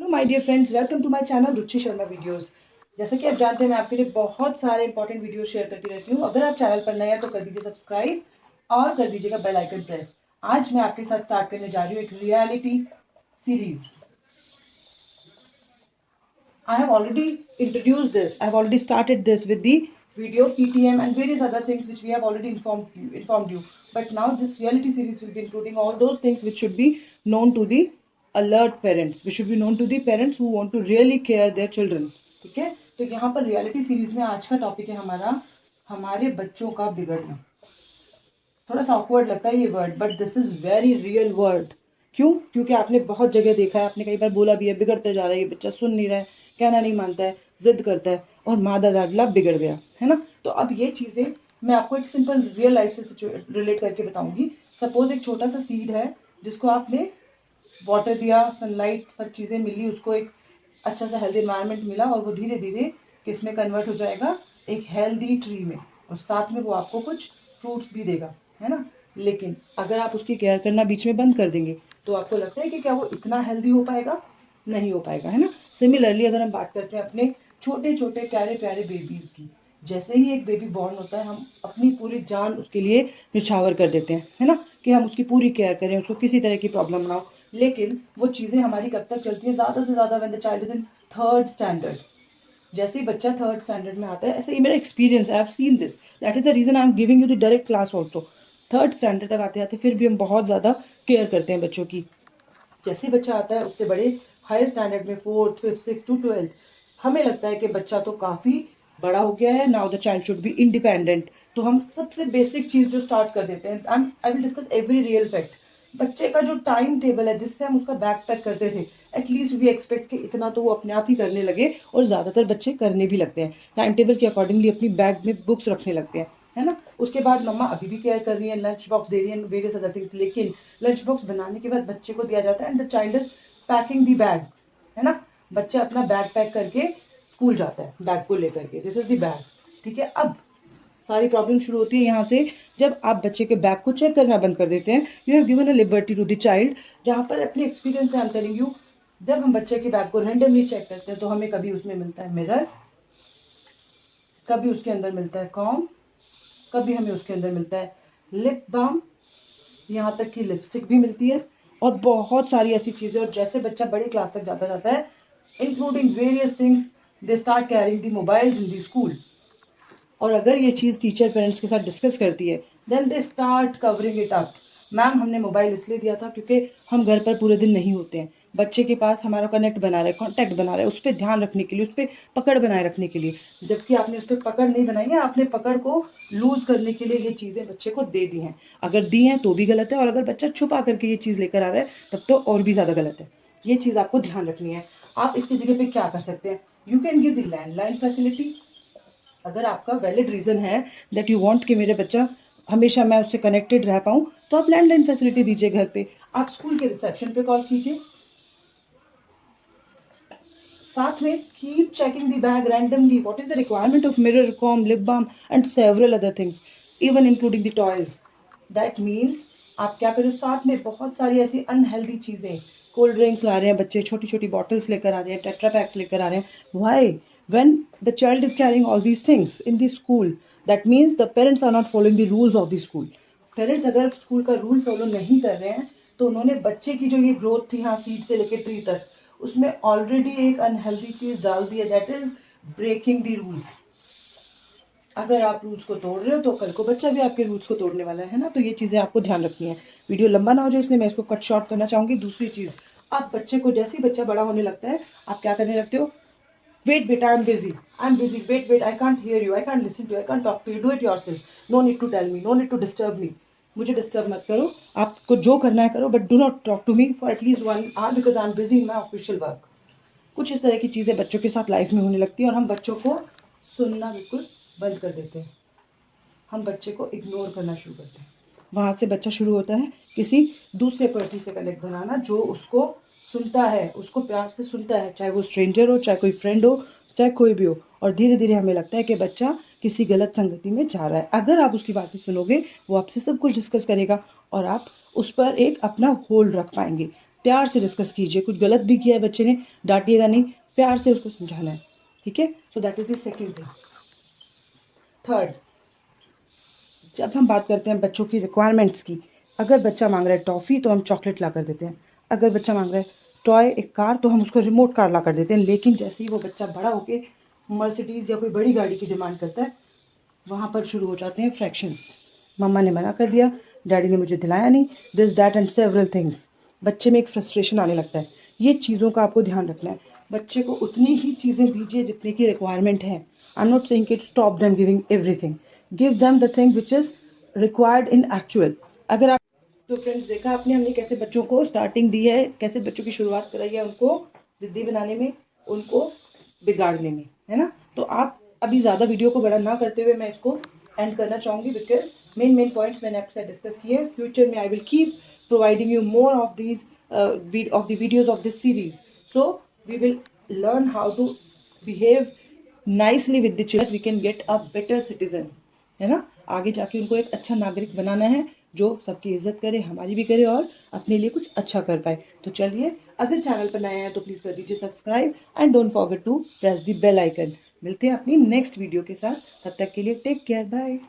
Hello my dear friends, welcome to my channel Ruchi Sharma videos. जैसा कि आप जानते हैं, मैं आपके लिए बहुत सारे इंपॉर्टेंट वीडियो शेयर करती रहती हूँ। अगर आप चैनल पर नए हैं तो कर दीजिए सब्सक्राइब और कर दीजिएगा बेल आइकन प्रेस। आज मैं आपके साथ स्टार्ट करने जा रही हूँ एक reality series. I have already introduced this. I have already started this with the video, PTM, and various other things which we have already informed you. But now this reality series will be including all those things which should be known to the alert parents, which should be known to the parents who want to really care their children. ठीक है, तो यहाँ पर reality series में आज का topic है हमारा हमारे बच्चों का बिगड़ना। थोड़ा सा ऑकवर्ड लगता है ये word, but this is very real word. क्यों? क्योंकि आपने बहुत जगह देखा है, आपने कई बार बोला भी है, बिगड़ते जा रहा है ये बच्चा, सुन नहीं रहा है, कहना नहीं मानता है, जिद करता है और मादा लाडला बिगड़ गया है ना। तो अब ये चीज़ें मैं आपको एक सिंपल रियल लाइफ से रिलेट करके बताऊंगी। सपोज एक छोटा सा सीड है जिसको आपने वाटर दिया, सनलाइट, सब चीज़ें मिली, उसको एक अच्छा सा हेल्दी एनवायरनमेंट मिला और वो धीरे धीरे किस में कन्वर्ट हो जाएगा, एक हेल्दी ट्री में, और साथ में वो आपको कुछ फ्रूट्स भी देगा, है ना। लेकिन अगर आप उसकी केयर करना बीच में बंद कर देंगे तो आपको लगता है कि क्या वो इतना हेल्दी हो पाएगा? नहीं हो पाएगा, है ना। सिमिलरली अगर हम बात करते हैं अपने छोटे छोटे प्यारे प्यारे बेबीज़ की, जैसे ही एक बेबी बॉर्न होता है हम अपनी पूरी जान उसके लिए निछावर कर देते हैं, है ना, कि हम उसकी पूरी केयर करें, उसको किसी तरह की प्रॉब्लम ना हो। लेकिन वो चीज़ें हमारी कब तक चलती हैं? ज़्यादा से ज़्यादा when the child is in third standard. जैसे ही बच्चा थर्ड स्टैंडर्ड में आता है, ऐसे ही मेरा experience, I have seen this, that is the reason I am giving you the direct class also. Third standard तक आते आते फिर भी हम बहुत ज़्यादा केयर करते हैं बच्चों की। जैसे बच्चा आता है उससे बड़े हायर स्टैंडर्ड में, fourth, fifth, six to twelfth, हमें लगता है कि बच्चा तो काफ़ी बड़ा हो गया है, now the child should be independent. तो हम सबसे बेसिक चीज़ जो स्टार्ट कर देते हैं, I will discuss every real fact. बच्चे का जो टाइम टेबल है जिससे हम उसका बैग पैक करते थे, एटलीस्ट वी एक्सपेक्ट कि इतना तो वो अपने आप ही करने लगे, और ज़्यादातर बच्चे करने भी लगते हैं, टाइम टेबल के अकॉर्डिंगली अपनी बैग में बुक्स रखने लगते हैं, है ना। उसके बाद मम्मा अभी भी केयर कर रही है, लंच बॉक्स दे रही है, वेरियस अदर थिंग्स। लेकिन लंच बॉक्स बनाने के बाद बच्चे को दिया जाता है and the child is packing the bag, है ना। बच्चा अपना बैग पैक करके स्कूल जाता है बैग को लेकर के, दिस इज द बैग, ठीक है। अब सारी प्रॉब्लम शुरू होती है यहाँ से, जब आप बच्चे के बैग को चेक करना बंद कर देते हैं। You have given a liberty to the child, जहाँ पर अपने एक्सपीरियंस से आई एम टेलिंग यू, जब हम बच्चे के बैग को रैंडमली चेक करते हैं तो हमें कभी उसमें मिलता है मिरर, कभी उसके अंदर मिलता है कॉम, कभी हमें उसके अंदर मिलता है लिप बाम, यहाँ तक कि लिपस्टिक भी मिलती है, और बहुत सारी ऐसी चीज़ें। और जैसे बच्चा बड़ी क्लास तक जाता जाता है, including various things, they start carrying the mobiles in the school. और अगर ये चीज़ टीचर पेरेंट्स के साथ डिस्कस करती है, then they start covering it up. Ma'am हमने मोबाइल इसलिए दिया था क्योंकि हम घर पर पूरे दिन नहीं होते हैं, बच्चे के पास हमारा कनेक्ट बना रहा है, कॉन्टैक्ट बना रहा है, उस पर ध्यान रखने के लिए, उस पर पकड़ बनाए रखने के लिए। जबकि आपने उस पर पकड़ नहीं बनाई है, आपने पकड़ को लूज करने के लिए ये चीज़ें बच्चे को दे दी हैं। अगर दी हैं तो भी गलत है, और अगर बच्चा छुपा करके ये चीज़ लेकर आ रहा है तब तो और भी ज़्यादा गलत है। ये चीज़ आपको ध्यान रखनी है। आप इसकी जगह पे क्या कर सकते हैं? You can give the landline facility. अगर आपका वैलिड रीज़न है दैट यू वांट कि मेरे बच्चा हमेशा मैं उससे कनेक्टेड रह पाऊँ, तो आप लैंडलाइन फैसिलिटी दीजिए घर पे। आप स्कूल के रिसेप्शन पे कॉल कीजिए। साथ में keep checking the bag randomly, what is the requirement of mirror, comb, lip balm and several other things, even including the toys. That means आप क्या करें, साथ में बहुत सारी ऐसी अनहेल्दी चीज़ें, कोल्ड ड्रिंक्स ला रहे हैं बच्चे, छोटी छोटी बॉटल्स लेकर आ रहे हैं, टेट्रा पैक्स लेकर आ रहे हैं। Y? when the child is carrying all these things in the school, that means the parents are not following the rules of the school. Parents अगर स्कूल का रूल फॉलो नहीं कर रहे हैं तो उन्होंने बच्चे की जो ये ग्रोथ थी, हाँ, सीड से लेकर ट्री तक, उसमें ऑलरेडी एक अनहेल्दी चीज डाल दी है, that is breaking the rules. अगर आप रूल्स को तोड़ रहे हो तो कल को बच्चा भी आपके रूल्स को तोड़ने वाला है ना। तो ये चीज़ें आपको ध्यान रखनी है। वीडियो लंबा ना हो जाए इसलिए मैं इसको कट शॉर्ट करना चाहूँगी। दूसरी चीज़, आप बच्चे को, जैसे ही बच्चा बड़ा होने लगता है, आप क्या करने लगते हो? वेट बेटा, I am busy, wait, I can't hear you, I can't listen to, I can't talk to you, do it yourself, no need to tell me, no need to disturb me. मुझे disturb मत करो, आपको जो करना है करो, but do not talk to me for at least 1 hour because I am busy in my official work. कुछ इस तरह की चीज़ें बच्चों के साथ लाइफ में होने लगती है और हम बच्चों को सुनना बिल्कुल बंद कर देते हैं, हम बच्चे को इग्नोर करना शुरू करते हैं। वहाँ से बच्चा शुरू होता है किसी दूसरे पर्सन से कनेक्ट बनाना, जो उसको सुनता है, उसको प्यार से सुनता है, चाहे वो स्ट्रेंजर हो, चाहे कोई फ्रेंड हो, चाहे कोई भी हो। और धीरे धीरे हमें लगता है कि बच्चा किसी गलत संगति में जा रहा है। अगर आप उसकी बातें सुनोगे, वो आपसे सब कुछ डिस्कस करेगा और आप उस पर एक अपना होल्ड रख पाएंगे। प्यार से डिस्कस कीजिए। कुछ गलत भी किया है बच्चे ने, डांटिएगा नहीं, प्यार से उसको समझाना है, ठीक है। So that is the second thing. Third, जब हम बात करते हैं बच्चों की रिक्वायरमेंट्स की, अगर बच्चा मांग रहा है टॉफ़ी तो हम चॉकलेट ला कर देते हैं, अगर बच्चा मांग रहा है टॉय एक कार तो हम उसको रिमोट कार ला कर देते हैं। लेकिन जैसे ही वो बच्चा बड़ा होके मर्सिडीज़ या कोई बड़ी गाड़ी की डिमांड करता है, वहाँ पर शुरू हो जाते हैं फ्रैक्शंस। मम्मा ने मना कर दिया, डैडी ने मुझे दिलाया नहीं, this that and several things. बच्चे में एक फ्रस्ट्रेशन आने लगता है। ये चीज़ों का आपको ध्यान रखना है। बच्चे को उतनी ही चीज़ें दीजिए जितने की रिक्वायरमेंट है। आई एम नॉट सेइंग कि stop them giving everything, give them the thing which is required in actual. अगर आप तो फ्रेंड्स देखा आपने हमने कैसे बच्चों को स्टार्टिंग दी है, कैसे बच्चों की शुरुआत कराई है, उनको ज़िद्दी बनाने में, उनको बिगाड़ने में, है ना। तो आप अभी ज़्यादा वीडियो को बड़ा ना करते हुए मैं इसको एंड करना चाहूँगी, बिकॉज मेन पॉइंट्स मैंने आपके साथ डिस्कस किए। फ्यूचर में I will keep providing you more of these of the videos of this series. So we will learn how to behave nicely with the children. We can get a better citizen, है ना। आगे जाके उनको एक अच्छा नागरिक बनाना है जो सबकी इज्जत करे, हमारी भी करे और अपने लिए कुछ अच्छा कर पाए। तो चलिए, अगर चैनल पर नए हैं तो प्लीज़ कर दीजिए subscribe and don't forget to press the bell icon. मिलते हैं अपनी नेक्स्ट वीडियो के साथ, तब तक के लिए टेक केयर, बाय।